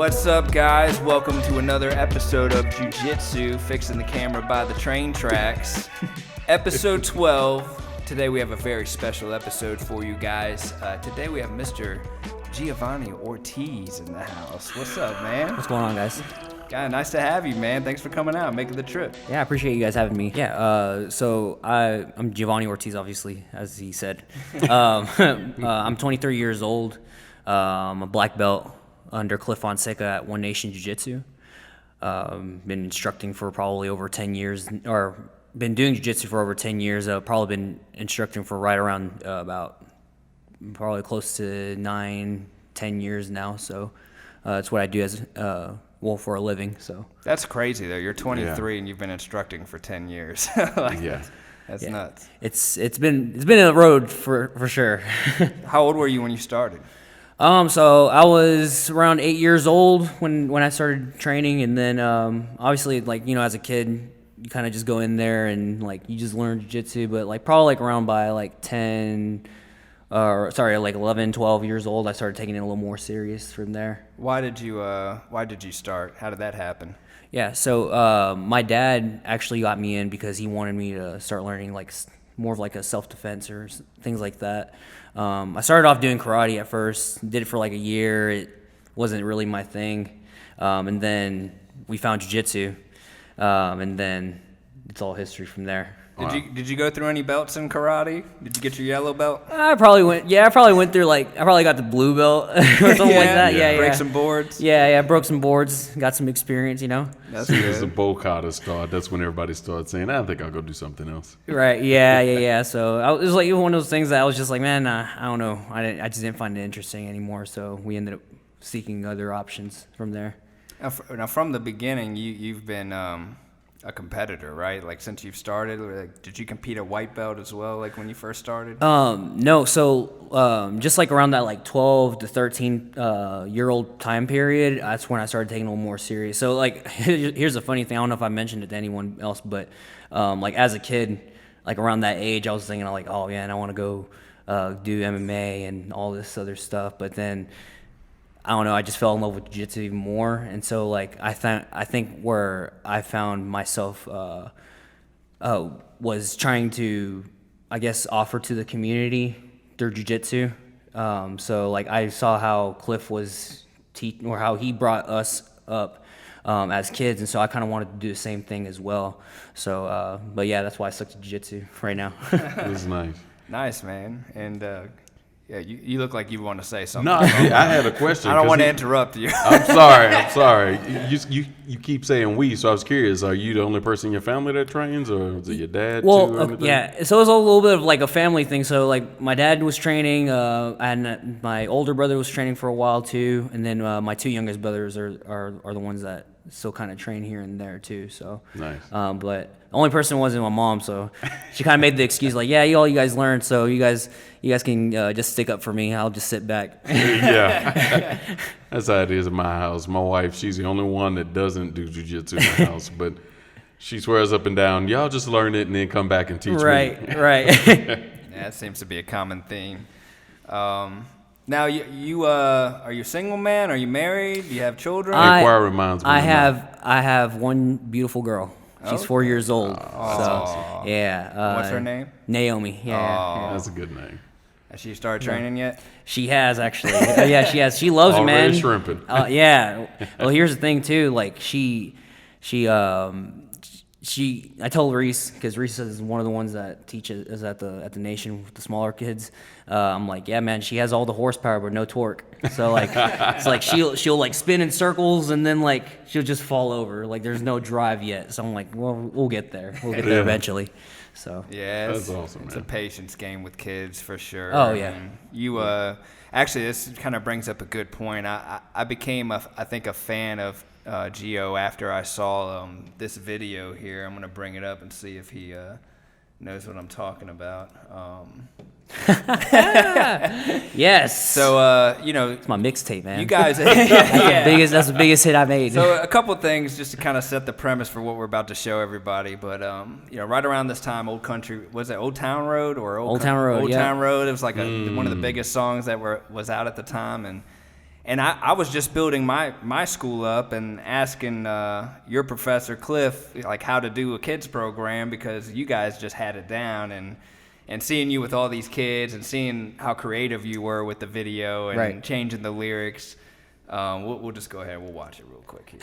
What's up, guys? Welcome to another episode of Jiu-Jitsu, fixing the camera by the train tracks. Episode 12. Today we have a very special episode for you guys. Today we have Mr. Giovanni Ortiz in the house. What's up, man? What's going on, guys? God, nice to have you, man. Thanks for coming out, making the trip. Yeah, I appreciate you guys having me. Yeah, so I'm Giovanni Ortiz, obviously, as he said. I'm 23 years old. I'm a black belt under Cliff Fonseca at One Nation Jiu-Jitsu. Been instructing for probably over 10 years, or been doing Jiu-Jitsu for over 10 years. Probably been instructing for right around about probably close to 9-10 years now. So that's what I do as for a living. So that's crazy, though. You're 23 and you've been instructing for 10 years. That's nuts. It's been a road for sure. How old were you when you started? So I was around 8 years old when I started training, and then obviously, like, you know, as a kid, you kind of just go in there and like you just learn jiu-jitsu, but like probably like around by like 11, 12 years old, I started taking it a little more serious from there. Why did you start? How did that happen? Yeah, so my dad actually got me in because he wanted me to start learning like more of like a self-defense or things like that. I started off doing karate at first, did it for like a year. It wasn't really my thing. And then we found jiu-jitsu, and then it's all history from there. Did you go through any belts in karate? Did you get your yellow belt? I probably went through I probably got the blue belt or something like that. Yeah. Break some boards? Yeah, broke some boards, got some experience, you know. That's good. As the Bokata start, that's when everybody started saying, I think I'll go do something else. Right, yeah. So it was like one of those things that I was just like, man, I don't know. I just didn't find it interesting anymore, so we ended up seeking other options from there. Now from the beginning, you've been a competitor, right? Like since you've started, like, did you compete at white belt as well, like when you first started? No. So just like around that like 12 to 13 year old time period, that's when I started taking it a little more serious. So like here's a funny thing. I don't know if I mentioned it to anyone else, but like as a kid, like around that age, I was thinking like, oh yeah, and I want to go do MMA and all this other stuff. But then I don't know, I just fell in love with jiu-jitsu even more, and so like I think where I found myself was trying to, I guess, offer to the community through jiu-jitsu. So like I saw how Cliff was or how he brought us up as kids, and so I kind of wanted to do the same thing as well. So, but yeah, that's why I stuck to jiu-jitsu right now. That's nice. Nice, man, and. Yeah, you look like you want to say something. No, I had a question. I don't want to interrupt you. I'm sorry. You keep saying we, so I was curious. Are you the only person in your family that trains, or is it your dad too? Well, yeah. So it was a little bit of like a family thing. So like my dad was training, and my older brother was training for a while too, and then my two youngest brothers are the ones that still kind of train here and there too. So nice. But the only person wasn't my mom, so she kind of made the excuse like, yeah, all you guys learned, so you guys can just stick up for me. I'll just sit back. Yeah, that's how it is in my house. My wife, she's the only one that doesn't do jiu-jitsu in the house, but she swears up and down, y'all just learn it and then come back and teach me. Right. Yeah, that seems to be a common theme. Now, you are you a single man? Are you married? Do you have children? Choir reminds me. I have one beautiful girl. She's 4 years old. So yeah. What's her name? Naomi. Yeah. That's a good name. Has she started training yet? She has actually. Yeah, she has. She loves it, man. Already shrimping. Yeah. Well, here's the thing too. Like I told Reese, because Reese is one of the ones that is at the Nation with the smaller kids. I'm like, yeah, man, she has all the horsepower but no torque. So like, it's like she'll like spin in circles and then like she'll just fall over. Like there's no drive yet. So I'm like, well, we'll get there. We'll get there eventually. So yeah, that's awesome. It's a patience game with kids for sure. Oh yeah. And you actually, this kind of brings up a good point. I became I think a fan of Gio after I saw this video here. I'm gonna bring it up and see if he knows what I'm talking about. Yes. So you know, it's my mixtape, man. You guys, that's the biggest hit I made. So a couple things just to kind of set the premise for what we're about to show everybody. But you know, right around this time, Old Country, was it Old Town Road or Old Town Road? Old Town Road. It was like one of the biggest songs that was out at the time, and And I was just building my school up and asking your professor, Cliff, like how to do a kids program because you guys just had it down. And seeing you with all these kids and seeing how creative you were with the video and changing the lyrics, we'll just go ahead and we'll watch it real quick here.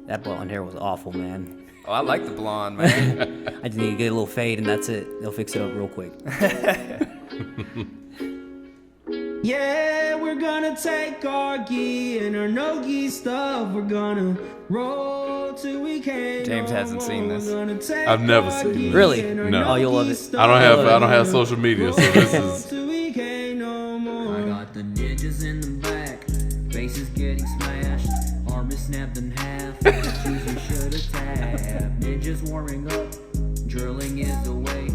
That blonde hair was awful, man. Oh, I like the blonde, man. I just need to get a little fade, and that's it. They'll fix it up real quick. Yeah, we're gonna take our gi and our Nogi stuff. We're gonna roll till we can't. James hasn't seen this. I've never seen this. Really? No. Oh, you'll love it. I don't have social media, so this is. I got the ninjas in the back, faces getting smashed, arm is snapped in half. Shoes we should have tapped. Ninjas warming up, drilling is the way.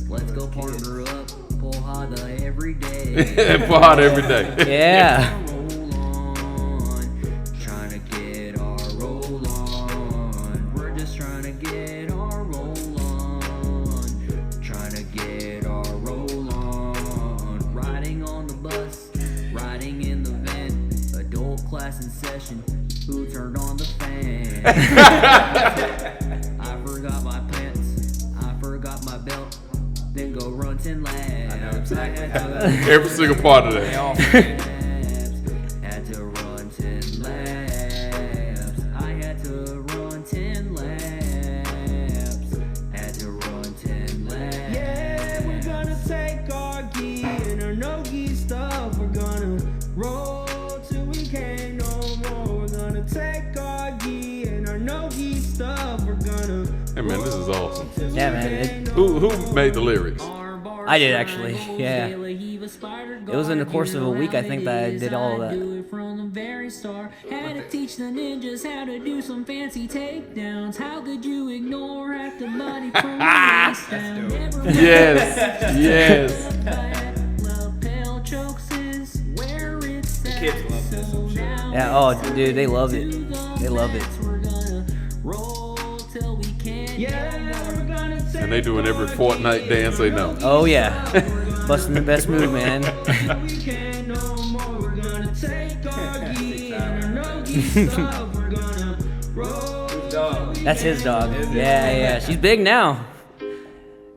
Let's go partner up, pull hard every day. Pull hard every day. Yeah. Roll on, trying to get our roll on. We're just trying to get our roll on, trying to get our roll on. Riding on the bus, riding in the van, adult class in session. Who turned on the fan? I forgot my pants, I forgot my belt. Then go run 10 laps. I know exactly. Every single part of They that. all forget. Had to run 10 laps. I had to run 10 laps. Had to run 10 laps. Yeah, we're gonna take our gi and our Nogi stuff. We're gonna roll till we can't no more. We're gonna take our gi and our Nogi stuff. We're gonna. Hey man, this is awesome. Yeah, man. Who made the lyrics? I did actually. Yeah. It was in the course of a week, I think, that I did all of that. From the very start, had to teach the ninjas how to do some fancy takedowns. How could you ignore half the body from the waist down? Yes, yes. Lapel chokes is where it's at. Kids love this, I'm sure. Yeah. Oh, dude, they love it. They love it. We're gonna roll till we can't. Yeah, we're gonna take And they doing every Fortnite dance they know. Oh yeah. Busting the best move, man. we can't no more. We're gonna take our gi and our Nogi stuff. We're gonna roll. That's his dog. Yeah, yeah. She's big now.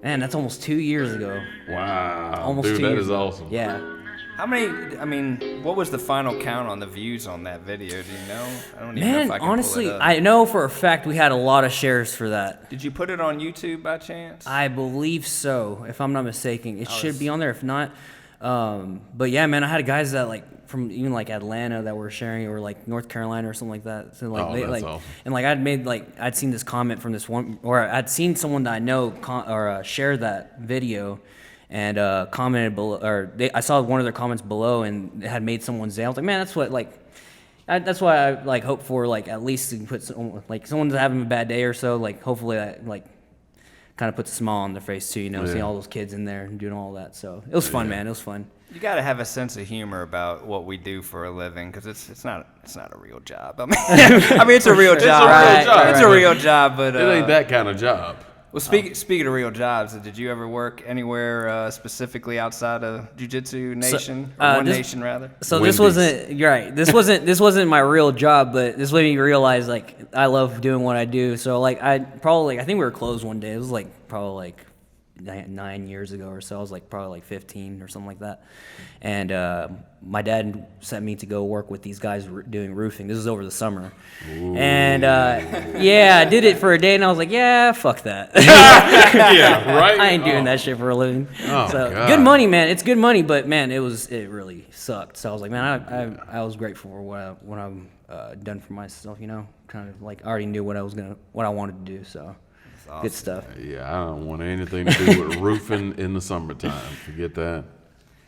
Man, that's almost 2 years ago. Wow. Almost Dude, 2 that years is ago. awesome. Yeah. How many, I mean, what was the final count on the views on that video? Do you know? I don't even know Man, if I can honestly, pull it up. I know for a fact we had a lot of shares for that. Did you put it on YouTube by chance? I believe so, if I'm not mistaken. It should was- be on there. If not, but yeah, man, I had guys that like from even like Atlanta that were sharing, or like North Carolina or something like that. So like Oh, they that's like, awesome. and like I'd seen this comment from this one, or I'd seen someone that I know share that video. And commented below, or I saw one of their comments below, and it had made someone's day. I was like, man, that's what that's why I like hope for, like at least to put someone's having a bad day or so, like hopefully that like kind of puts a smile on their face too, you know, seeing all those kids in there and doing all that. So it was fun, man. It was fun. You got to have a sense of humor about what we do for a living, because it's not a real job. I mean, it's a real job. It's a real job, but It ain't that kind of job. Well, speaking of real jobs, did you ever work anywhere specifically outside of Jiu-Jitsu Nation, or One Nation rather? So Wendy's. this wasn't. You're right. This wasn't my real job, but this made me realize like I love doing what I do. So like I think we were closed one day. It was like probably like 9 years ago or so. I was like probably like 15 or something like that. And my dad sent me to go work with these guys doing roofing. This was over the summer. Ooh. And yeah, I did it for a day, and I was like, yeah, fuck that. Yeah, right? I ain't doing that shit for a living. Oh, so God. good money, man. It's good money, but man, it really sucked. So I was like, man, I was grateful for what I'm done for myself. You know, kind of like I already knew what I wanted to do. So Awesome. good stuff. Yeah, I don't want anything to do with roofing in the summertime. Forget that.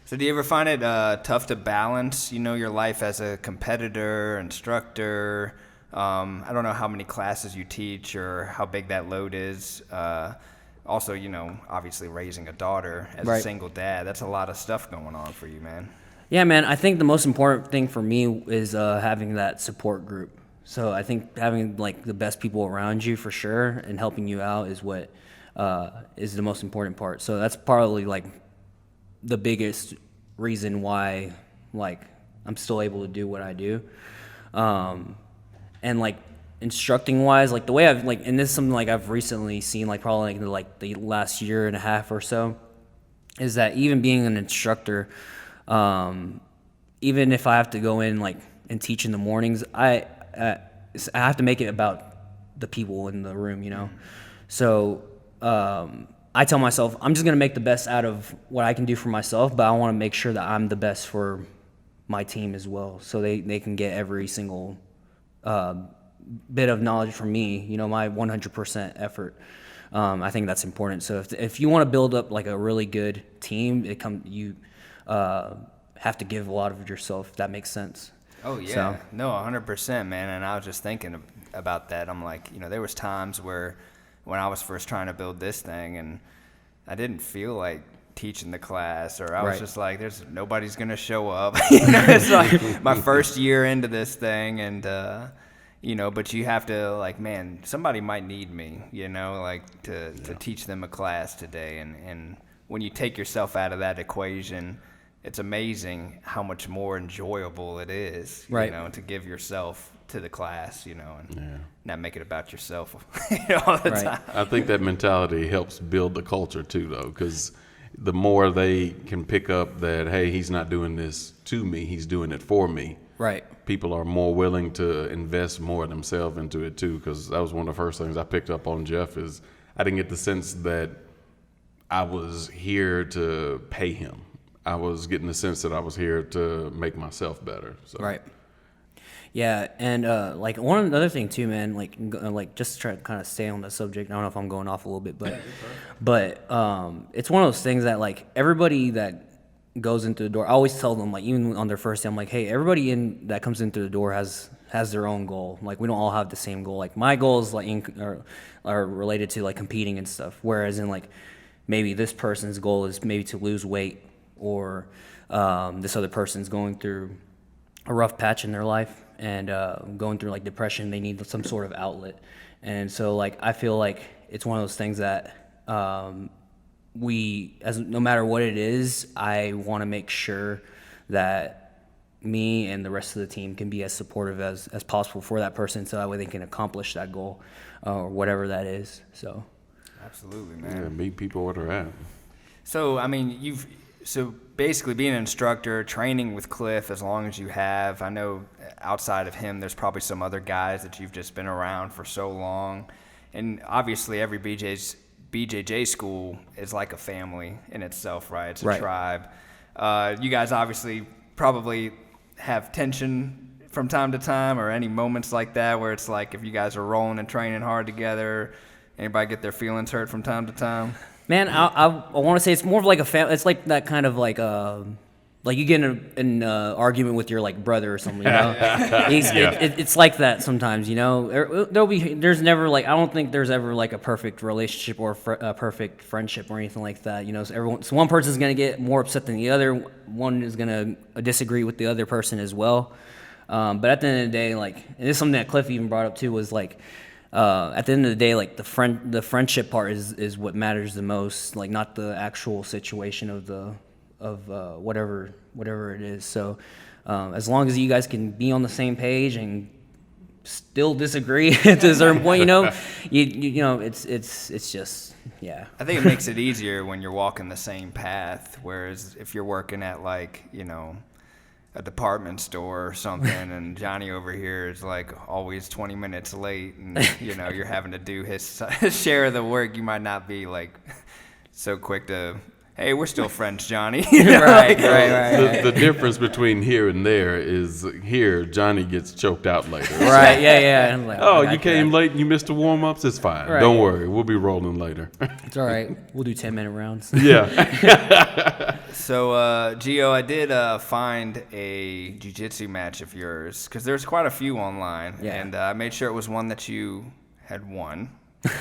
So do you ever find it tough to balance, your life as a competitor, instructor? I don't know how many classes you teach or how big that load is. Also, obviously raising a daughter as a single dad, that's a lot of stuff going on for you, man. Yeah, man. I think the most important thing for me is having that support group. So I think having like the best people around you for sure and helping you out is what is the most important part. So that's probably like the biggest reason why like I'm still able to do what I do. And like instructing wise, like the way I've like, and this is something like I've recently seen, like probably like the last year and a half or so, is that even being an instructor, even if I have to go in like and teach in the mornings, I have to make it about the people in the room, you know. So I tell myself I'm just gonna make the best out of what I can do for myself, but I want to make sure that I'm the best for my team as well, so they can get every single bit of knowledge from me, you know, my 100% effort. I think that's important. So if you want to build up like a really good team, you have to give a lot of yourself, if that makes sense. Oh yeah, so. No, 100%, man. And I was just thinking about that. I'm like, you know, there was times where when I was first trying to build this thing, and I didn't feel like teaching the class, or I was just like, nobody's gonna show up. You know, it's like my first year into this thing, and you know, but you have to like, man, somebody might need me, you know, like to teach them a class today, and when you take yourself out of that equation, it's amazing how much more enjoyable it is, you know, to give yourself to the class, you know, and not make it about yourself all the time. I think that mentality helps build the culture too, though, because the more they can pick up that, hey, he's not doing this to me, he's doing it for me. Right. People are more willing to invest more themselves into it too, because that was one of the first things I picked up on Jeff is I didn't get the sense that I was here to pay him. I was getting the sense that I was here to make myself better. So. Right. Yeah, and like one other thing too, man. Like just to try to kind of stay on the subject. I don't know if I'm going off a little bit, but it's one of those things that like everybody that goes into the door, I always tell them, like even on their first day, I'm like, hey, everybody that comes into the door has their own goal. Like we don't all have the same goal. Like my goals are related to like competing and stuff. Whereas in like maybe this person's goal is maybe to lose weight, or this other person's going through a rough patch in their life and going through like depression. They need some sort of outlet. And so like I feel like it's one of those things that no matter what it is, I want to make sure that me and the rest of the team can be as supportive as possible for that person, so that way they can accomplish that goal or whatever that is. So absolutely, man. Yeah, meet people where they're at. So I mean, so basically being an instructor, training with Cliff as long as you have, I know outside of him there's probably some other guys that you've just been around for so long. And obviously every BJJ school is like a family in itself, right? It's a tribe. You guys obviously probably have tension from time to time, or any moments like that where it's like if you guys are rolling and training hard together, anybody get their feelings hurt from time to time? Man, I want to say it's more of like a family. It's like that kind of like you get in an argument with your like brother or something, you know. It's like that sometimes, you know. There's never like, I don't think there's ever like a perfect relationship or a perfect friendship or anything like that, you know. So one person's gonna get more upset than the other. One is gonna disagree with the other person as well. But at the end of the day, like, and this is something that Cliff even brought up too, was like, at the end of the day, like the friendship part is what matters the most, like not the actual situation of whatever it is. So as long as you guys can be on the same page and still disagree to a certain point, you know, you know, it's just, yeah. I think it makes it easier when you're walking the same path, whereas if you're working at like, you know, a department store or something, and Johnny over here is like always 20 minutes late, and you know you're having to do his share of the work, you might not be like so quick to, hey, we're still friends, Johnny. You know, right. The difference between here and there is here Johnny gets choked out later. Right, yeah. I'm like, oh, you came late and you missed the warm-ups? It's fine. Right. Don't worry. We'll be rolling later. It's all right. We'll do 10-minute rounds. Yeah. So, Gio, I did find a jiu-jitsu match of yours, because there's quite a few online, and I made sure it was one that you had won.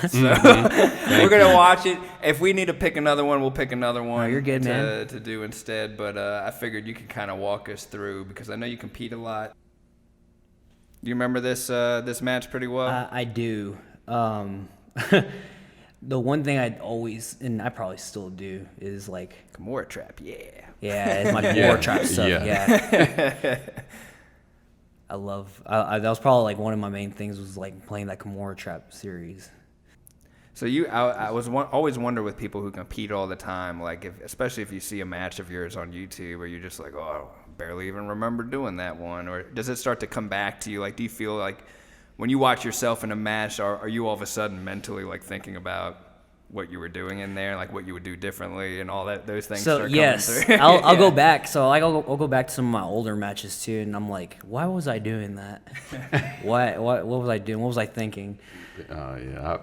So we're gonna watch it. If we need to pick another one, we'll pick another one. Oh, you're good, man. To do instead. But I figured you could kind of walk us through, because I know you compete a lot. Do you remember this match pretty well? I do. The one thing I'd always, and I probably still do, is like, Kimura trap, yeah. yeah, it's my Kimura trap stuff. Yeah. I love. That was probably like one of my main things was like playing that Kimura trap series. So I always wonder with people who compete all the time, like especially if you see a match of yours on YouTube, or you're just like, oh, I barely even remember doing that one, or does it start to come back to you? Like, do you feel like when you watch yourself in a match, are you all of a sudden mentally like thinking about what you were doing in there, like what you would do differently, and all those things? So start yes, coming through? I'll go back. So like I'll go back to some of my older matches too, and I'm like, why was I doing that? What was I doing? What was I thinking? Yeah.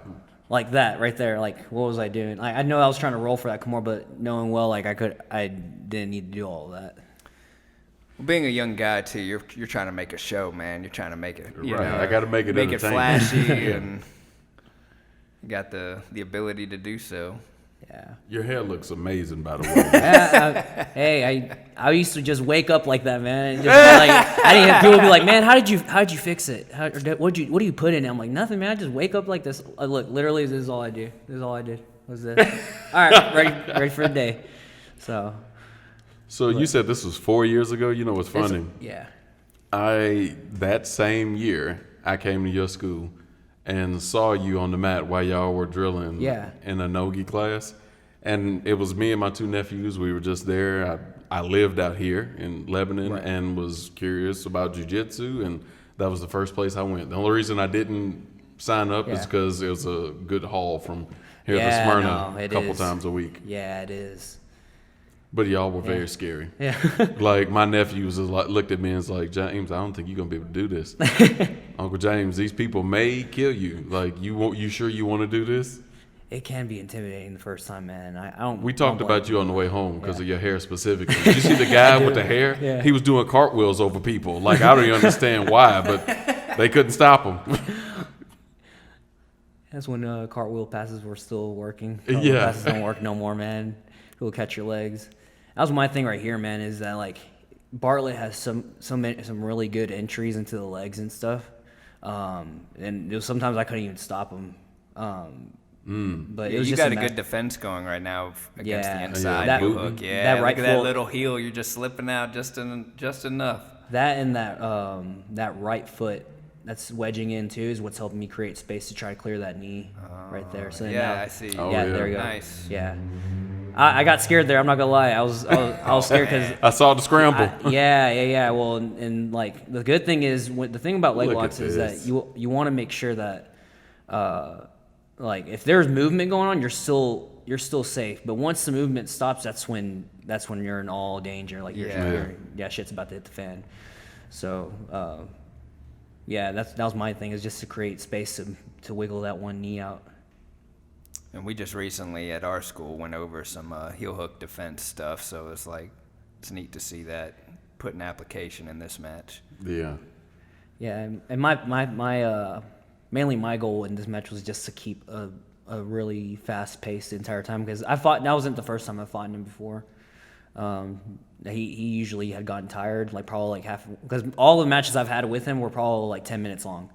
Like that right there. Like, what was I doing? I know I was trying to roll for that Kimura, but knowing well, like I didn't need to do all of that. Well, being a young guy too, you're trying to make a show, man. You're trying to make it. You Right. know, I got to make it make it entertaining. flashy, and you got the ability to do so. Yeah. Your hair looks amazing, by the way. Hey, I used to just wake up like that, man. Just, like, I didn't have people be like, man, how did you fix it? What do you put in it? I'm like, nothing, man. I just wake up like this. Look, literally, this is all I do. This is all I did. Was this? All right, ready for the day. So you said this was 4 years ago. You know what's funny? Yeah. That same year, I came to your school and saw you on the mat while y'all were drilling in a Nogi class. And it was me and my two nephews. We were just there. I lived out here in Lebanon and was curious about Jiu-Jitsu, and that was the first place I went. The only reason I didn't sign up is because it was a good haul from here to Smyrna a couple times a week. Yeah, it is. But y'all were very scary. Yeah. Like, my nephews looked at me and was like, James, I don't think you're going to be able to do this. Uncle James, these people may kill you. Like, you sure you want to do this? It can be intimidating the first time, man. I don't. We talked about you on the way home because of your hair specifically. Did you see the guy with the hair? Yeah. He was doing cartwheels over people. Like, I don't even understand why, but they couldn't stop him. That's when cartwheel passes were still working. Yeah. Cartwheel passes don't work no more, man. People catch your legs. That was my thing right here, man, is that, like, Bartlett has some really good entries into the legs and stuff. And sometimes I couldn't even stop them. But it was you just got a good defense going right now against the Yeah. inside That- boot hook. Yeah, that right look at that foot- little heel. You're just slipping out just enough. That and that right foot that's wedging in too is what's helping me create space to try to clear that knee right there. So Yeah, now, I see. Oh, yeah, yeah. there you go. Nice. Yeah, I got scared there. I'm not gonna lie. I was scared because I saw the scramble. yeah. Well, and like the good thing is the thing about leg Look at locks is that this. you want to make sure that like if there's movement going on, you're still safe. But once the movement stops, that's when you're in all danger. Like shit's about to hit the fan. So that was my thing, is just to create space to wiggle that one knee out. And we just recently at our school went over some heel hook defense stuff, so it's neat to see that put in application in this match. Yeah. Yeah, and my mainly my goal in this match was just to keep a really fast pace the entire time, because that wasn't the first time I fought him before. He usually had gotten tired, like probably like half, because all the matches I've had with him were probably like 10 minutes long.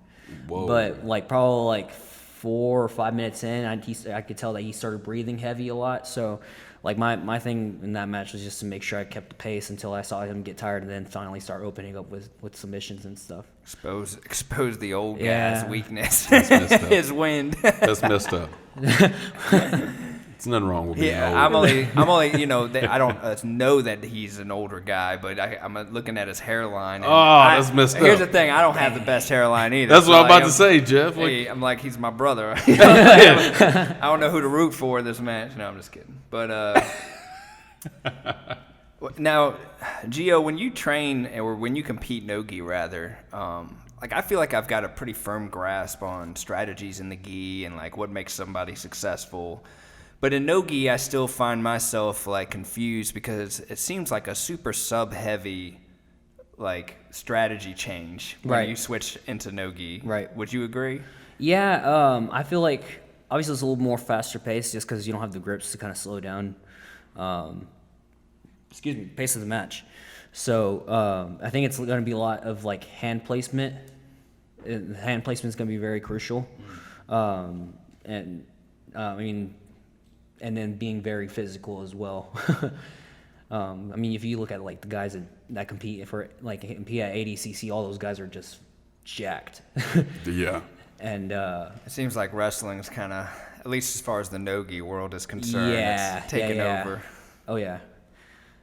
Whoa. But like probably like 4 or 5 minutes in, I could tell that he started breathing heavy a lot. So like my thing in that match was just to make sure I kept the pace until I saw him get tired, and then finally start opening up with submissions and stuff. Expose the old guy's Yeah. weakness. messed up. His wind. That's messed up. It's nothing wrong with being Yeah, old. I'm only, I don't know that he's an older guy, but I'm looking at his hairline. And that's messed up. Here's the thing, I don't have the best hairline either. That's so, what I'm like, about to say, Jeff. Like, Hey, I'm like, he's my brother. I don't know who to root for in this match. No, I'm just kidding. But now, Gio, when you train or when you compete Nogi, rather, like I feel like I've got a pretty firm grasp on strategies in the gi and like what makes somebody successful. But in Nogi, I still find myself like confused because it seems like a super sub-heavy like strategy change when Right. you switch into Nogi. Right. Would you agree? Yeah, I feel like obviously it's a little more faster pace just because you don't have the grips to kind of slow down. Pace of the match. So I think it's going to be a lot of like hand placement. Hand placement is going to be very crucial. And I mean, and then being very physical as well. I mean, if you look at like the guys that compete at ADCC, all those guys are just jacked. Yeah. And It seems like wrestling's kind of, at least as far as the Nogi world is concerned, it's taken over. Oh yeah.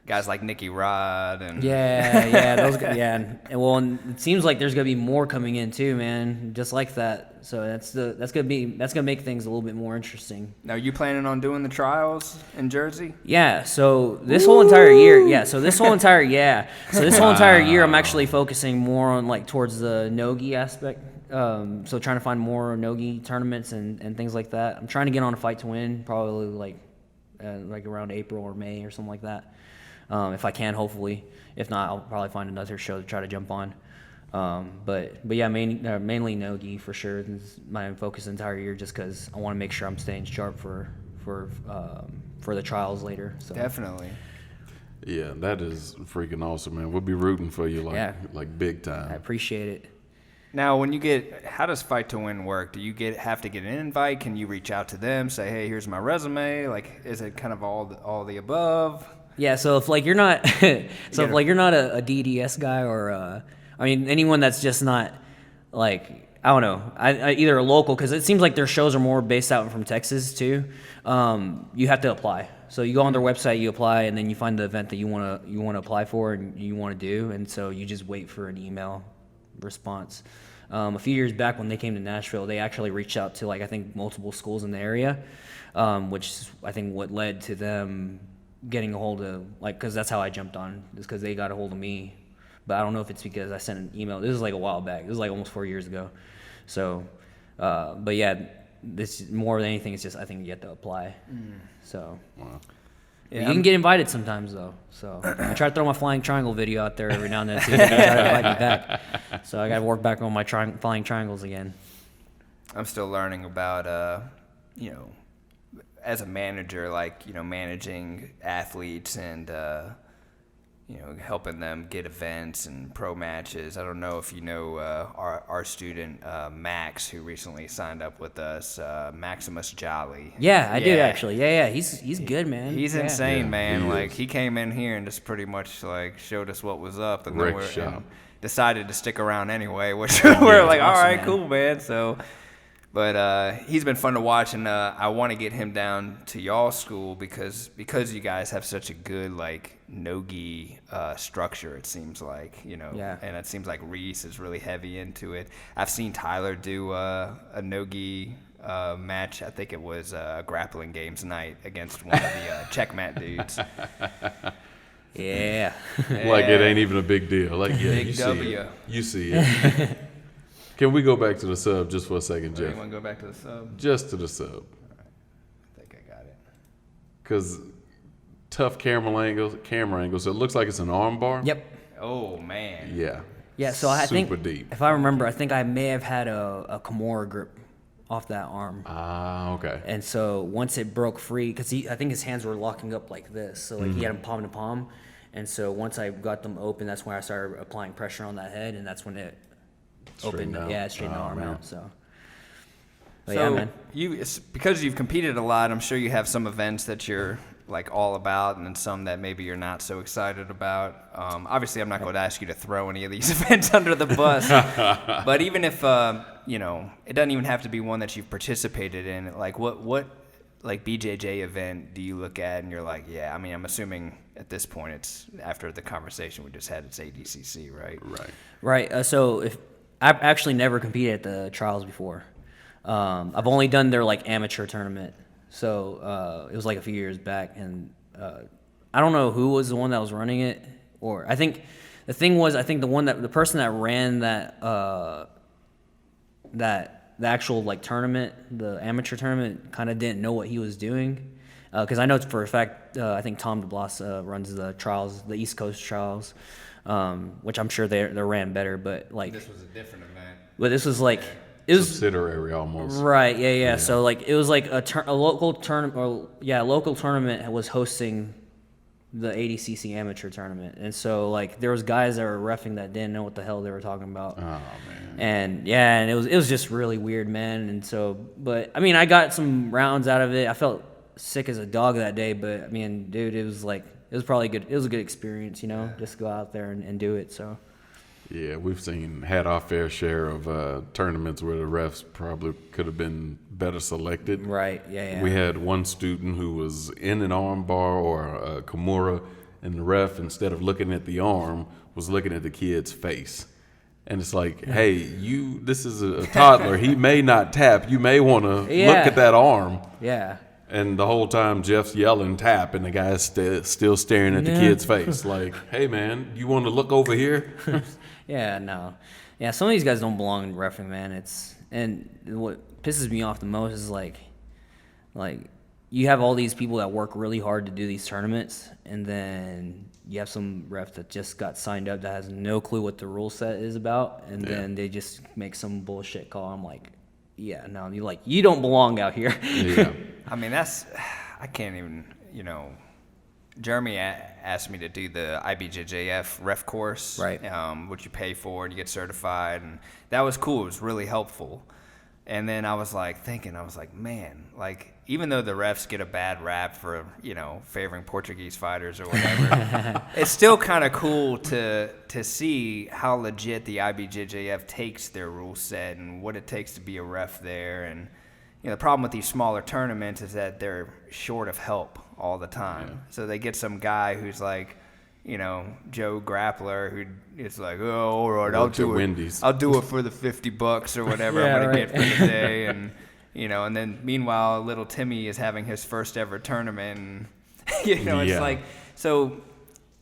Guys like Nicky Rod and Those guys, and it seems like there's gonna be more coming in too, man, just like that. So that's gonna make things a little bit more interesting. Now, you planning on doing the trials in Jersey? Yeah. So this whole entire year, So this whole entire year, I'm actually focusing more on like towards the Nogi aspect. So trying to find more Nogi tournaments and things like that. I'm trying to get on a Fight to Win, probably like around April or May or something like that. If I can, hopefully. If not, I'll probably find another show to try to jump on. But yeah, mainly Nogi for sure. This is my focus the entire year, just because I want to make sure I'm staying sharp for the trials later. So. Definitely. Yeah, that is freaking awesome, man. We'll be rooting for you like big time. I appreciate it. Now, how does Fight to Win work? Do you have to get an invite? Can you reach out to them, say, hey, here's my resume? Like, is it kind of all the above? Yeah, so if like you're not, if you're not a DDS guy or I mean anyone that's just not like I don't know, I either a local, because it seems like their shows are more based out from Texas too. You have to apply. So you go on their website, you apply, and then you find the event that you wanna apply for and you want to do, and so you just wait for an email response. A few years back when they came to Nashville, they actually reached out to like I think multiple schools in the area, which is, I think what led to them getting a hold of, like, because that's how I jumped on, is because they got a hold of me. But I don't know if it's because I sent an email. This was like a while back. This was like almost 4 years ago. So, but yeah, this more than anything, it's just I think you have to apply. So, Wow. yeah, you can get invited sometimes though. So I try to throw my flying triangle video out there every now and then too. They try to invite me back. So I got to work back on my flying triangles again. I'm still learning about, as a manager, like, managing athletes and, helping them get events and pro matches. I don't know if you know our student, Max, who recently signed up with us, Maximus Jolly. Yeah, I did actually. Yeah. He's good, man. He's yeah. insane, man. He Like, is. he came in here and just pretty much, like, showed us what was up. And Wreck then shop. and decided to stick around anyway, which we're like, all awesome, right, man. cool, man. So... But he's been fun to watch, and I want to get him down to y'all's school because you guys have such a good like Nogi structure. It seems like, Yeah. and it seems like Reese is really heavy into it. I've seen Tyler do a Nogi match. I think it was grappling games night against one of the checkmat dudes. Yeah. Like it ain't even a big deal. Like yeah, Big you W. see it. You see it. Can we go back to the sub just for a second, You Jeff? want to go back to the sub? Just to the sub. I think I got it. Because tough camera angles. So it looks like it's an arm bar. Yep. Oh man. Yeah. Yeah, so I think, super deep. if I remember, I think I may have had a Kimura grip off that arm. Ah, okay. And so once it broke free, because I think his hands were locking up like this, so like he had them palm to palm. And so once I got them open, that's when I started applying pressure on that head, and that's when it Straightened opened. out. Yeah, it straightened the Oh, arm man. out. So, but So yeah, man. it's because you've competed a lot, I'm sure you have some events that you're like all about, and then some that maybe you're not so excited about. Obviously, I'm not going to ask you to throw any of these events under the bus, but even if it doesn't even have to be one that you've participated in. Like what like BJJ event do you look at and you're like, yeah? I mean, I'm assuming at this point it's after the conversation we just had, it's ADCC, right? Right. Right. So if I've actually never competed at the trials before. I've only done their like amateur tournament. So it was like a few years back, and I don't know who was the one that was running it, or I think the thing was, I think the person that ran the actual like tournament, the amateur tournament, kind of didn't know what he was doing. Because I know for a fact, I think Tom DeBlas runs the trials, the East Coast trials, which I'm sure they're ran better. But like, This was a different event. but this was like, it was Subsidiary almost. right, yeah. So like, it was like a local tournament, or local tournament was hosting the 80cc amateur tournament, and so like there was guys that were reffing that didn't know what the hell they were talking about. Oh man. And yeah, and it was just really weird, man. And so, but I mean, I got some rounds out of it. I felt sick as a dog that day, but I mean, dude, it was probably good. It was a good experience, you know, just go out there and do it. So. Yeah, we've had our fair share of tournaments where the refs probably could have been better selected. Right, yeah. We had one student who was in an arm bar or a Kimura, and the ref, instead of looking at the arm, was looking at the kid's face. And it's like, hey, this is a toddler. He may not tap. You may want to look at that arm. Yeah. And the whole time Jeff's yelling tap, and the guy's still staring at the kid's face. Like, hey, man, you want to look over here? Yeah, no. Yeah, some of these guys don't belong in reffing, man. And what pisses me off the most is like you have all these people that work really hard to do these tournaments, and then you have some ref that just got signed up that has no clue what the rule set is about, and then they just make some bullshit call. I'm like, yeah, no, you don't belong out here. Yeah. I mean, I can't even, Jeremy asked me to do the IBJJF ref course, right? Which you pay for and you get certified, and that was cool. It was really helpful. And then I was like thinking, man, like even though the refs get a bad rap for favoring Portuguese fighters or whatever, it's still kind of cool to see how legit the IBJJF takes their rule set and what it takes to be a ref there. And the problem with these smaller tournaments is that they're short of help all the time. Yeah. So they get some guy who's like, Joe Grappler, who is like, oh, all right, I'll do it. Wendy's. I'll do it for the $50 or whatever I'm gonna get for the day, and and then meanwhile, little Timmy is having his first ever tournament. And, it's like, so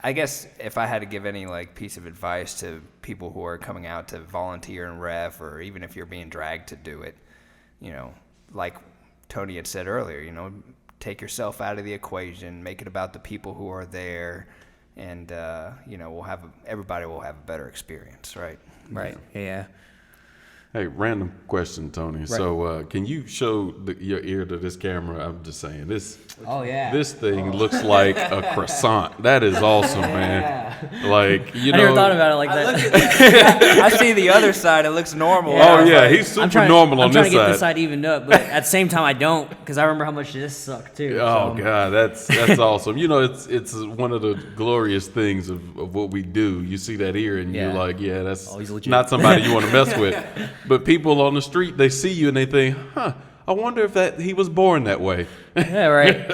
I guess if I had to give any piece of advice to people who are coming out to volunteer and ref, or even if you're being dragged to do it, like Tony had said earlier, take yourself out of the equation, make it about the people who are there. And everybody will have a better experience, right? Right. Yeah. Hey, random question, Tony. Right. So, can you show your ear to this camera? I'm just saying this. Oh yeah. This thing looks like a croissant. That is awesome, man. Like I never thought about it like that. I see the other side. It looks normal. Yeah. Oh yeah, he's super normal on this side. I'm trying to get this side evened up, but at the same time I don't, because I remember how much this sucked too. Oh God, that's awesome. It's one of the glorious things of what we do. You see that ear and you're like, yeah, that's not somebody you want to mess with. But people on the street, they see you and they think, I wonder if he was born that way. Yeah, right.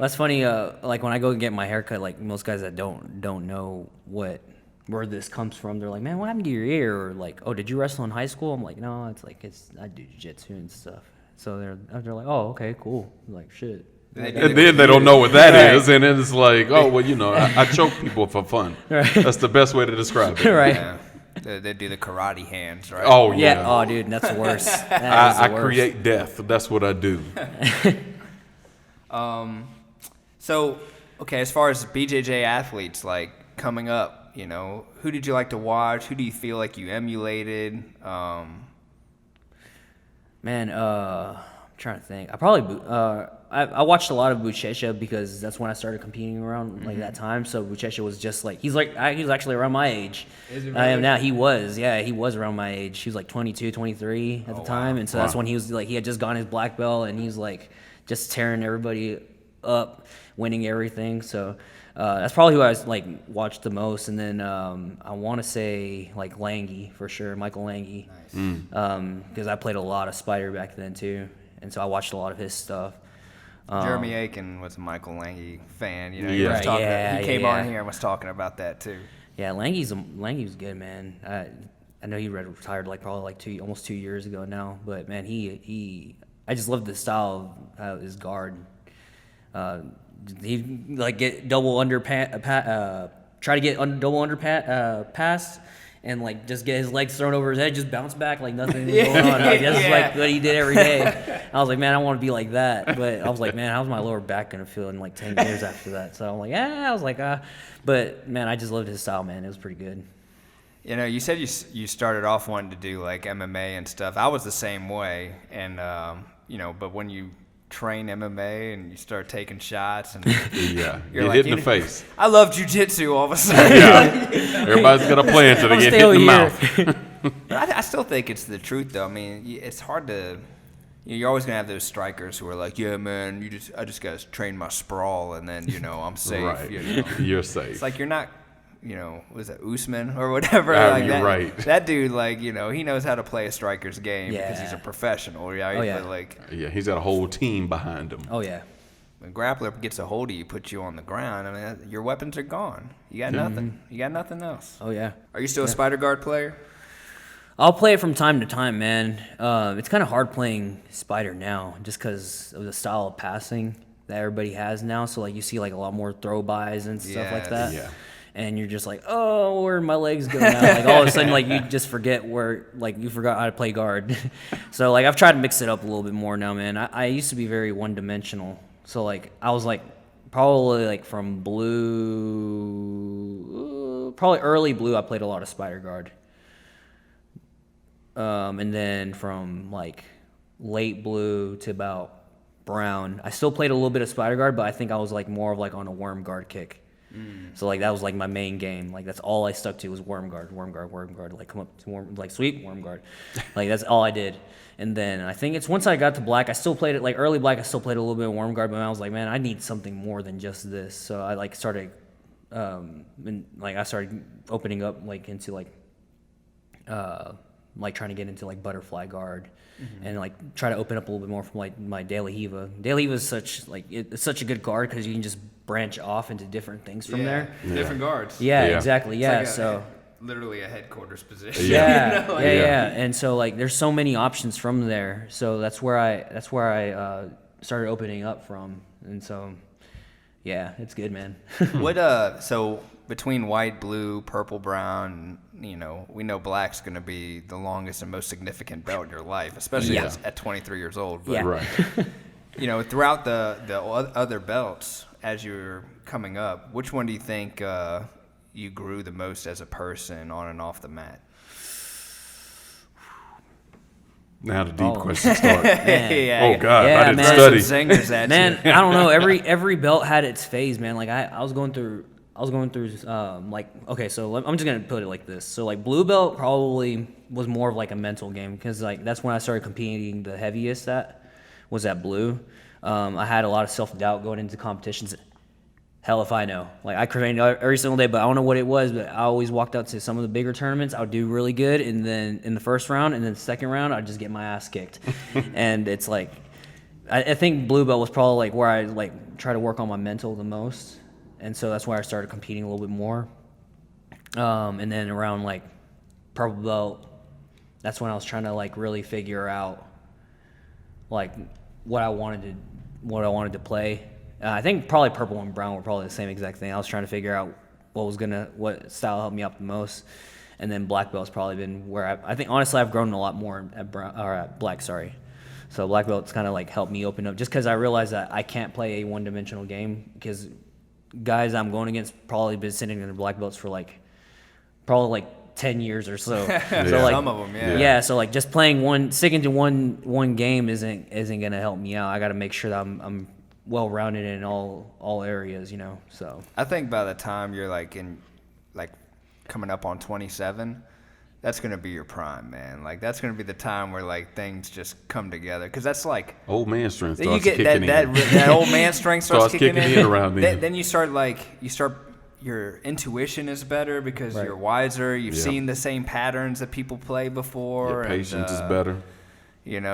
That's funny. Like when I go get my haircut, like most guys that don't know where this comes from, they're like, man, what happened to your ear? Or like, oh, did you wrestle in high school? I'm like, no, I do jiu-jitsu and stuff. So they're like, oh, okay, cool. I'm like, shit. And then they don't know what that is, and then it's like, oh, well, I choke people for fun. Right. That's the best way to describe it. Right. Yeah. They do the karate hands, right? Oh, yeah. Oh, dude, that's the worst. I create death. That's what I do. So, okay, as far as BJJ athletes, coming up, who did you like to watch? Who do you feel like you emulated? Man, I'm trying to think. I watched a lot of Buchecha because that's when I started competing around that time. So Buchecha was just he was actually around my age. Is he really? I am now. He was around my age. He was 22, 23 at the time, and so that's when he was he had just gotten his black belt, and he was just tearing everybody up, winning everything. So that's probably who I watched the most. And then I want to say Lange for sure, Michael Lange, because I played a lot of Spider back then too, and so I watched a lot of his stuff. Jeremy Aiken was a Michael Lange fan. He came on here and was talking about that too. Yeah, Lange's good, man. I know he retired probably almost 2 years ago now, but man, I just love the style of his guard. He get double try to get double under pass. And just get his legs thrown over his head, just bounce back like nothing was going on. That's what he did every day. I was like, man, I want to be like that. But I was like, man, how's my lower back gonna feel in 10 years after that? So I'm like, but man, I just loved his style, man. It was pretty good. You said you started off wanting to do MMA and stuff. I was the same way, and but when you train MMA and you start taking shots and Yeah, you're get like, hit in the face. I love jiu-jitsu all of a sudden. Yeah, everybody's got a plan until they get hit in the mouth. But I still think it's the truth, though. I mean, it's hard to. You're always gonna have those strikers who are like, "Yeah, man, I just gotta train my sprawl, and then I'm safe." Right, You know? you're safe. It's like you're not. Was it Usman or whatever? Ah, like you're that, right. That dude, like, he knows how to play a striker's game because he's a Yeah. professional, right? Oh, yeah. But like, Yeah, he's got a whole team behind him. Oh yeah. when grappler gets a hold of you, puts you on the ground. I mean, your weapons are gone. You got nothing. You got nothing else. Oh yeah. Are you still a spider guard player? I'll play it from time to time, man. It's kind of hard playing spider now, just because of the style of passing that everybody has now. So like you see like a lot more throw bys and stuff like that. Yeah. And you're just like, oh, where my legs go now? Like all of a sudden, like you just forget you forgot how to play guard. So like I've tried to mix it up a little bit more now, man. I used to be very one-dimensional. So like I was like probably like from blue, probably early blue, I played a lot of spider guard. And then from like late blue to about brown, I still played a little bit of spider guard, but I think I was like more of like on a worm guard kick. So like that was like my main game. Like that's all I stuck to was worm guard. Like come up to worm, like sweep, worm guard. Like that's all I did. And then I think it's once I got to black, I still played it like early black. I still played a little bit of worm guard, but I was like, man, I need something more than just this. So I like started, and like I started opening up like into like trying to get into like butterfly guard. And like try to open up a little bit more from like my De La Hiva. De La Hiva is it's such a good guard because you can just branch off into different things from there. Different guards. Yeah, Yeah. Exactly. It's Yeah, like so literally a headquarters position. yeah, You know, like- yeah. And so like there's so many options from there. So that's where I started opening up from. And so yeah, it's good, man. So between white, blue, purple, brown, we know black's going to be the longest and most significant belt in your life, especially Yeah. at 23 years old. But, Yeah. Right. throughout the other belts, as you're coming up, which one do you think you grew the most as a person on and off the mat? Now the deep questions start. Yeah, Oh God, Yeah, I didn't man. study. Some zingers at Man, you. I don't know. Every belt had its phase, man. Like I was going through okay, so I'm just gonna put it like this. So like blue belt probably was more of like a mental game because like that's when I started competing the heaviest was at blue. I had a lot of self-doubt going into competitions. Hell if I know. Like I trained every single day, but I don't know what it was. But I always walked out to some of the bigger tournaments. I would do really good, and then in the first round and then the second round, I'd just get my ass kicked. And it's like, I think blue belt was probably like where I like try to work on my mental the most, and so that's why I started competing a little bit more. And then around like purple belt, that's when I was trying to like really figure out like what I wanted to play. I think probably purple and brown were probably the same exact thing. I was trying to figure out what style helped me out the most, and then black belt's probably been where I think honestly I've grown a lot more at black. Sorry, so black belt's kind of like helped me open up just because I realized that I can't play a one-dimensional game because guys I'm going against probably been sitting in the black belts for probably 10 years or so. So like, Some of them, yeah. Yeah, so like just sticking to one game isn't gonna help me out. I got to make sure that I'm well rounded in all areas, So I think by the time you're coming up on 27, that's gonna be your prime, man. Like that's gonna be the time where like things just come together, because that's like Old man strength you starts get kicking that old man strength starts kicking in around then. Then you start your intuition is better because Right. you're wiser. You've Yeah. seen the same patterns that people play before. Your patience is better.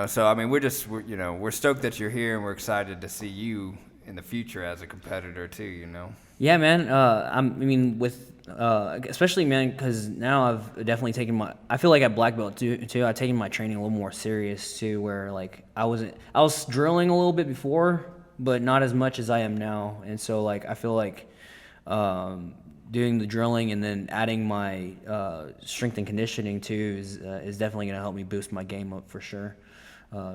So I mean, we're stoked that you're here, and we're excited to see you in the future as a competitor too. yeah, man. Especially man, because now I've definitely taken I feel like at black belt too. I've taken my training a little more serious too. Where like I was drilling a little bit before, but not as much as I am now. And so like I feel like doing the drilling and then adding my strength and conditioning too is definitely going to help me boost my game up for sure.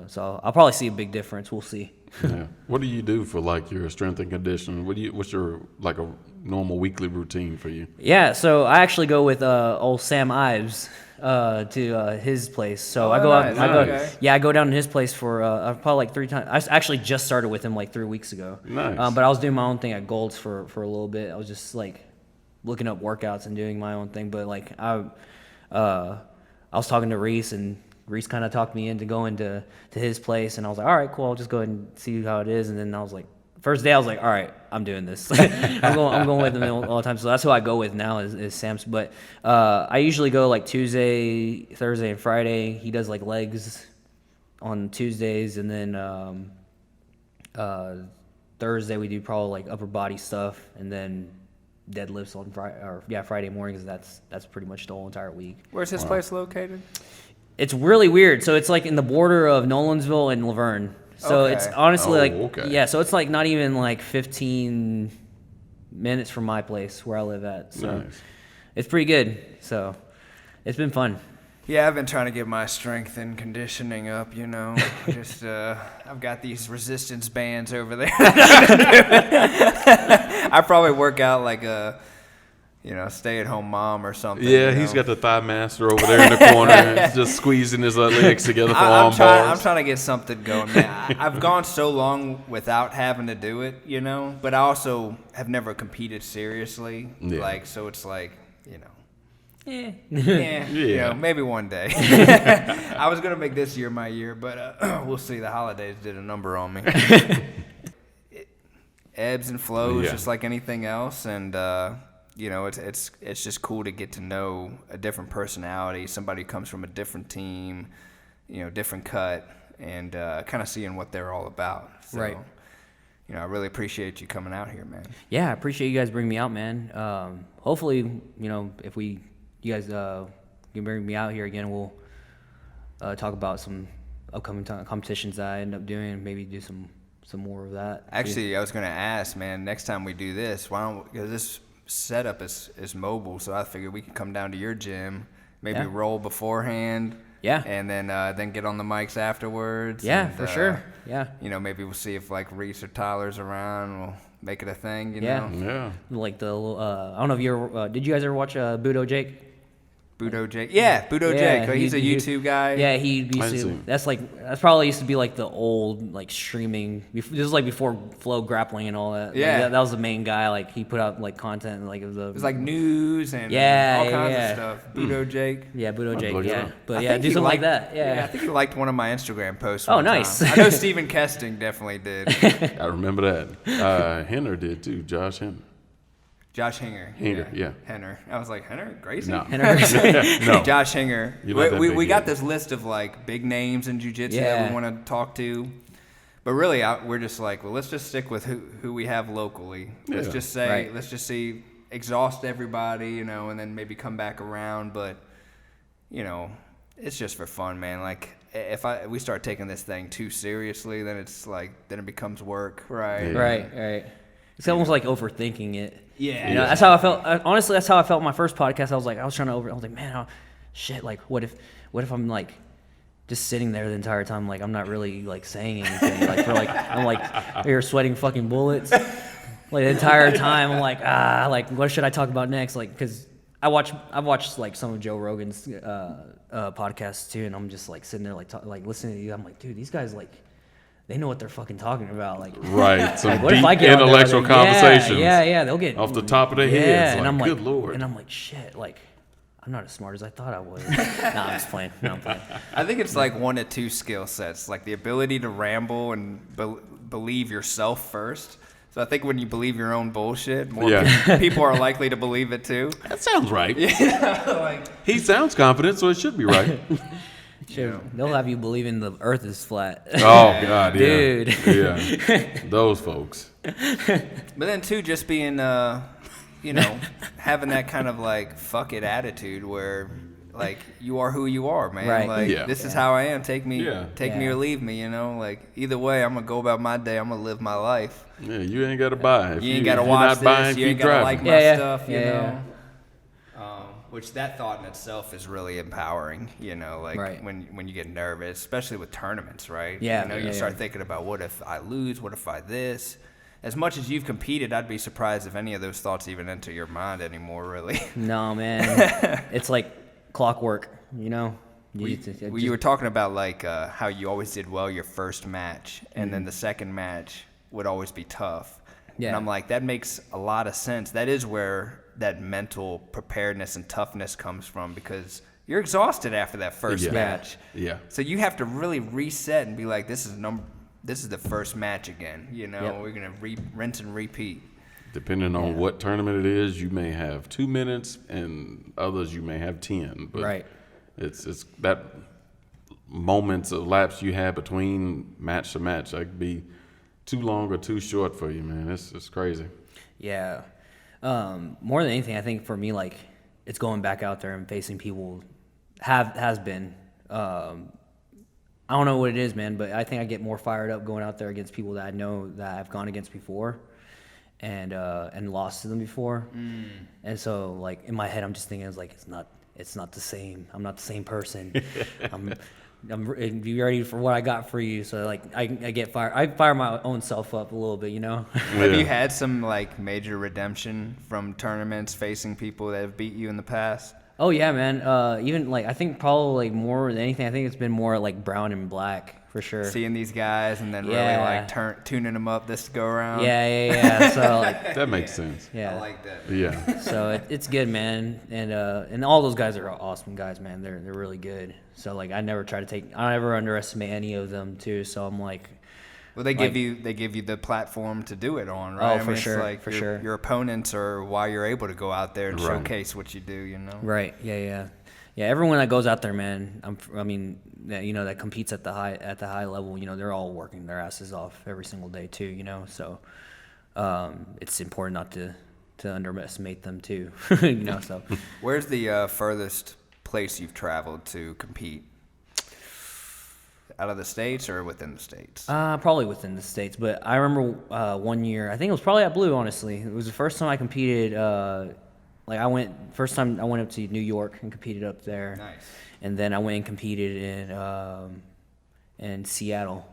So I'll probably see a big difference. We'll see. Yeah. What do you do for like your strength and conditioning? What's your like a normal weekly routine for you? Yeah, so I actually go with old Sam Ives. to his place. So Oh, I go nice. out. Okay. I go down to his place for probably like 3 times. I actually just started with him like 3 weeks ago. Nice. But I was doing my own thing at Gold's for a little bit. I was just like looking up workouts and doing my own thing. But like I was talking to Reese, and Reese kind of talked me into going to his place, and I was like, all right, cool. I'll just go ahead and see how it is. And then I was like, first day I was like, all right, I'm doing this. I'm going with him all the time. So that's who I go with now is Sam's. But I usually go like Tuesday, Thursday, and Friday. He does like legs on Tuesdays, and then Thursday we do probably like upper body stuff, and then deadlifts on Friday mornings. That's pretty much the whole entire week. Where's his place located? It's really weird. So it's like in the border of Nolensville and Laverne. So Okay. it's honestly okay. yeah. So it's like not even like 15 minutes from my place where I live at. So Nice. it's pretty good. So it's been fun. Yeah, I've been trying to get my strength and conditioning up, you know. Just I've got these resistance bands over there. I probably work out like a, stay-at-home mom or something. Yeah, you he's know? got the thigh master over there in the corner, just squeezing his legs together for arm I'm bars. trying to get something going, man. I've gone so long without having to do it, but I also have never competed seriously. Yeah. So it's like, Yeah. yeah, maybe one day. I was going to make this year my year, but we'll see. The holidays did a number on me. It ebbs and flows Yeah. just like anything else, and it's just cool to get to know a different personality, somebody who comes from a different team, different cut, and kind of seeing what they're all about. So, Right. I really appreciate you coming out here, man. Yeah, I appreciate you guys bringing me out, man. Hopefully, if you guys can bring me out here again, we'll talk about some upcoming competitions that I end up doing, and maybe do some more of that. Actually, I was going to ask, man, next time we do this, because this setup is mobile, so I figured we could come down to your gym, maybe Yeah. roll beforehand. Yeah. And then get on the mics afterwards. Yeah, and, for sure. Yeah. Maybe we'll see if like Reese or Tyler's around. We'll make it a thing. Yeah. know. Yeah. Like the I don't know if you ever did you guys ever watch Budo Jake? Budo Jake. Yeah, Budo Yeah, Jake. He's a YouTube guy. Yeah, he I used see. to. That's probably used to be like the old like streaming. This was like before Flow Grappling and all that. Like, Yeah. that was the main guy. Like he put out like content. Like it was like news and Yeah, all kinds yeah. of stuff. Budo Jake. yeah, Budo Jake. look it Yeah, up. but I yeah, think do he something like liked- that. Yeah. I think he liked one of my Instagram posts. Oh, one nice. time. I know Stephen Kesting definitely did. I remember that. Henner did too. Josh Henner. Josh Hinger. Hinger, yeah. Henner. I was like, Henner? Gracie? No. No. Josh Hinger. You like that We big got head. this list of like big names in jiu-jitsu that Yeah. we want to talk to. But really, we're just like, well, let's just stick with who we have locally. Let's Yeah. just say, Right. let's just see, exhaust everybody, and then maybe come back around. But, it's just for fun, man. Like, if we start taking this thing too seriously, then it becomes work, right? Yeah. Right. It's almost like overthinking it. Yeah. That's how I felt. Honestly, that's how I felt my first podcast. I was trying to I was like, man, shit. Like, what if I'm like just sitting there the entire time, like I'm not really like saying anything, like I'm like here sweating fucking bullets, like the entire time. I'm like what should I talk about next? Like, cause I've watched like some of Joe Rogan's podcasts too, and I'm just like sitting there like listening to you. I'm like, dude, these guys like. They know what they're fucking talking about, like Right. Some what if I deep get on there, intellectual like, conversations. Yeah, they'll get off the top of their yeah, heads. and Like, I'm like, good Lord. and I'm like, shit, like I'm not as smart as I thought I was. Nah, I'm just playing. No, I'm playing. I think it's like one of two skill sets, like the ability to ramble and believe yourself first. So I think when you believe your own bullshit, more people are likely to believe it too. That sounds right. Like, He sounds confident, so it should be right. Shit, they'll have you believing the Earth is flat. Oh, God, yeah. Dude. Yeah. Those folks. but then too, just being, having that kind of like fuck it attitude where, like, you are who you are, man. Right. Like, Yeah. this is how I am. Take me Yeah. or leave me. Like, either way, I'm gonna go about my day. I'm gonna live my life. Yeah, you ain't got to buy. If You ain't gotta if you're watch not this. buying, You ain't keep gotta driving. like my Yeah. stuff. You Yeah. know. Which that thought in itself is really empowering, like Right. when you get nervous, especially with tournaments, right? Yeah, You yeah, start yeah. thinking about what if I lose, what if I this. As much as you've competed, I'd be surprised if any of those thoughts even enter your mind anymore, really. No, man. It's like clockwork, you know. You were talking about like how you always did well your first match, and then the second match would always be tough. Yeah. And I'm like, that makes a lot of sense. That is where that mental preparedness and toughness comes from, because you're exhausted after that first match. Yeah. So you have to really reset and be like, this is the first match again. You know, Yep. we're gonna rinse and repeat. Depending on what tournament it is, you may have 2 minutes, and others you may have 10. But Right. It's that moments of lapse you have between match to match. That could be too long or too short for you, man. It's crazy. Yeah. More than anything, I think for me, like, it's going back out there and facing people has been. I don't know what it is, man, but I think I get more fired up going out there against people that I know that I've gone against before and lost to them before. And so, like, in my head, I'm just thinking, it's like, it's not the same. I'm not the same person. I'm be ready for what I got for you. So, like, I get fired. I fire my own self up a little bit, you know? Have you had some like major redemption from tournaments facing people that have beat you in the past? Oh yeah, man. Even like I think probably like more than anything, I think it's been more like brown and black for sure. Seeing these guys and then really Yeah. like tuning them up this go around. Yeah. So like, That makes sense. yeah. I like that. Yeah. So it's good, man. And all those guys are awesome guys, man. They're really good. So like I never underestimate any of them too. So I'm like, Well, they give you the platform to do it on, right? Oh, I mean, for it's sure, like for your, sure. Your opponents are why you're able to go out there and Right. showcase what you do, you know? right, yeah. Everyone that goes out there, man. That competes at the high level. You know, they're all working their asses off every single day too. You know, so it's important not to underestimate them too. You know, so Where's the furthest place you've traveled to compete? Out of the States or within the States? probably within the States. But I remember one year. I think it was probably at Blue. Honestly, it was the first time I competed. First time I went up to New York and competed up there. Nice. And then I went and competed in Seattle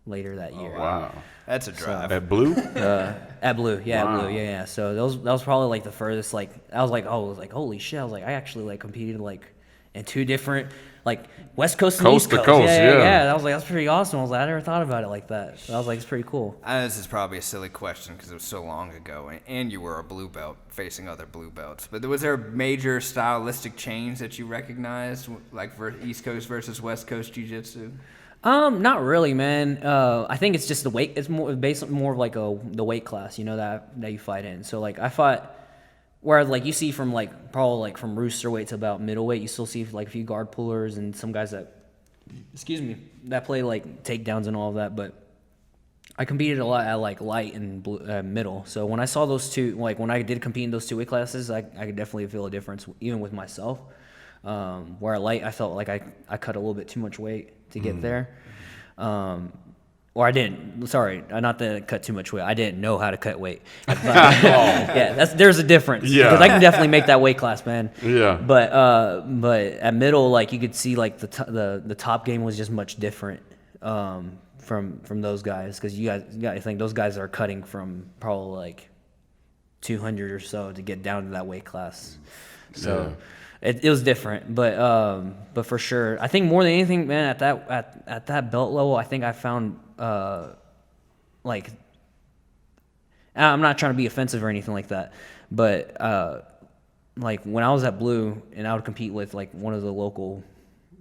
later that year. Wow. That's a drive. At Blue? At Blue, yeah, Wow. at Blue, yeah. So that was probably like the furthest. Like I was like, holy shit! I was like, I actually like competed like in two different like West Coast and Coast East to Coast. coast, yeah. I was like, that's pretty awesome. I was like, I never thought about it like that. So I was like, it's pretty cool. I know this is probably a silly question because it was so long ago, and you were a blue belt facing other blue belts. But was there a major stylistic change that you recognized, like for East Coast versus West Coast Jiu-Jitsu? Not really, man. I think it's just the weight. It's more of like the weight class, you know, that you fight in. So like I fought, whereas like you see from like probably like from rooster weight to about middleweight, you still see like a few guard pullers and some guys that, that play like takedowns and all of that. But I competed a lot at like light and middle. So when I saw those two, like when I did compete in those two weight classes, I could definitely feel a difference even with myself. Where at light, I felt like I cut a little bit too much weight to get there. Or I didn't. Sorry, not to cut too much weight. I didn't know how to cut weight. But, yeah, there's a difference. Yeah. Because I can definitely make that weight class, man. Yeah. But at middle, like you could see, like the top game was just much different from those guys. Because you guys, I think those guys are cutting from probably like 200 or so to get down to that weight class. So. Yeah. It was different, but for sure, I think more than anything, man, at that belt level, I think I found like, I'm not trying to be offensive or anything like that, but like when I was at Blue and I would compete with like one of the local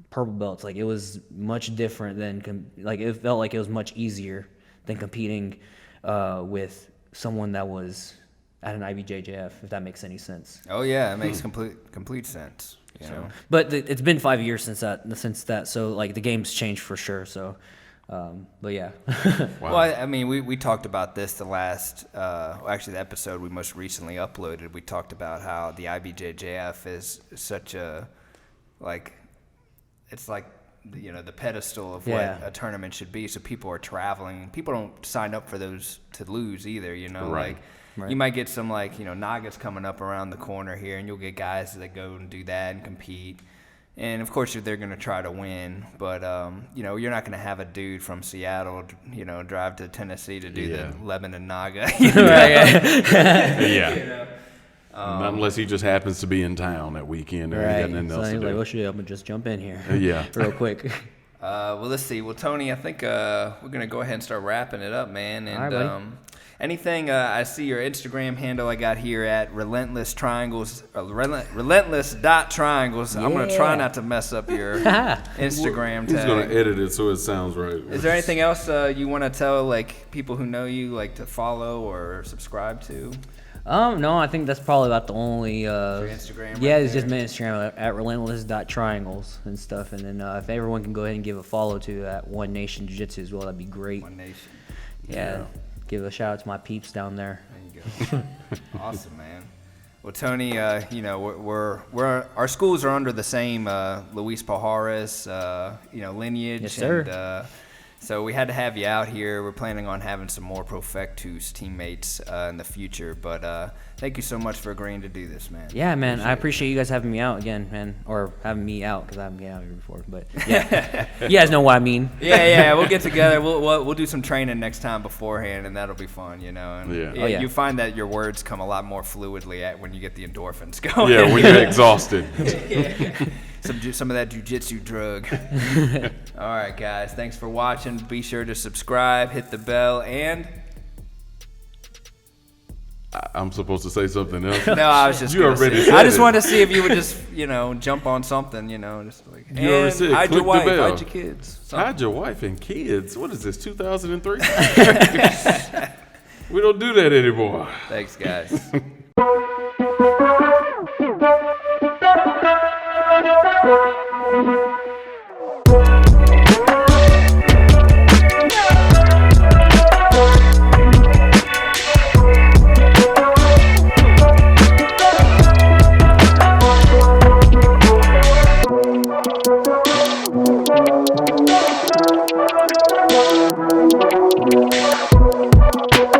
purple belts, like it was much different than like it felt like it was much easier than competing with someone that was at an IBJJF, if that makes any sense. Oh yeah, it makes complete sense. You know? But it's been 5 years since that, so like the game's changed for sure. So, but yeah. Wow. Well, I mean, we talked about this the last, actually the episode we most recently uploaded. We talked about how the IBJJF is such a, like, it's like, you know, the pedestal of what a tournament should be. So people are traveling. People don't sign up for those to lose either. You know, Right. like. Right. You might get some, like, you know, Nagas coming up around the corner here, and you'll get guys that go and do that and compete. And, of course, they're going to try to win. But, you know, you're not going to have a dude from Seattle, you know, drive to Tennessee to do the Lebanon Naga. Yeah. You Not unless he just happens to be in town that weekend or he Right. got nothing So else to he's do. like, well, shit, I'm going to just jump in here. Yeah. Real quick. Well, let's see. Well, Tony, I think we're gonna go ahead and start wrapping it up, man. And All right, buddy. anything, I see your Instagram handle I got here at Relentless Triangles, relentless.triangles. I'm gonna try Yeah. not to mess up your Instagram He's tag. going to edit it so it sounds right. Is there anything else you want to tell like people who know you like to follow or subscribe to? No, I think that's probably about the only. Your Instagram. Yeah, right it's just there? my Instagram at relentless.triangles and stuff. And then if everyone can go ahead and give a follow to at One Nation Jiu-Jitsu as well, that'd be great. One Nation. Yeah, give a shout out to my peeps down there. There you go. Awesome, man. Well, Tony, you know, we're our schools are under the same Luis Pajares, lineage. Yes, sir. And, so we had to have you out here. We're planning on having some more Profectus teammates in the future. But thank you so much for agreeing to do this, man. Yeah, man, I appreciate you guys having me out again, man, or having me out because I haven't been out here before. But yeah, you guys know what I mean. Yeah, we'll get together. We'll do some training next time beforehand, and that'll be fun, you know. And Yeah. Oh, yeah. You find that your words come a lot more fluidly when you get the endorphins going. Yeah, when you're exhausted. Some of that jiu-jitsu drug. All right, guys. Thanks for watching. Be sure to subscribe, hit the bell, and... I'm supposed to say something else. No, I was just You gonna already say- said I just it. wanted to see if you would just, jump on something, just like... You already and said, hide your click the wife, bell. hide your kids. something. Hide your wife and kids. What is this, 2003? We don't do that anymore. Thanks, guys.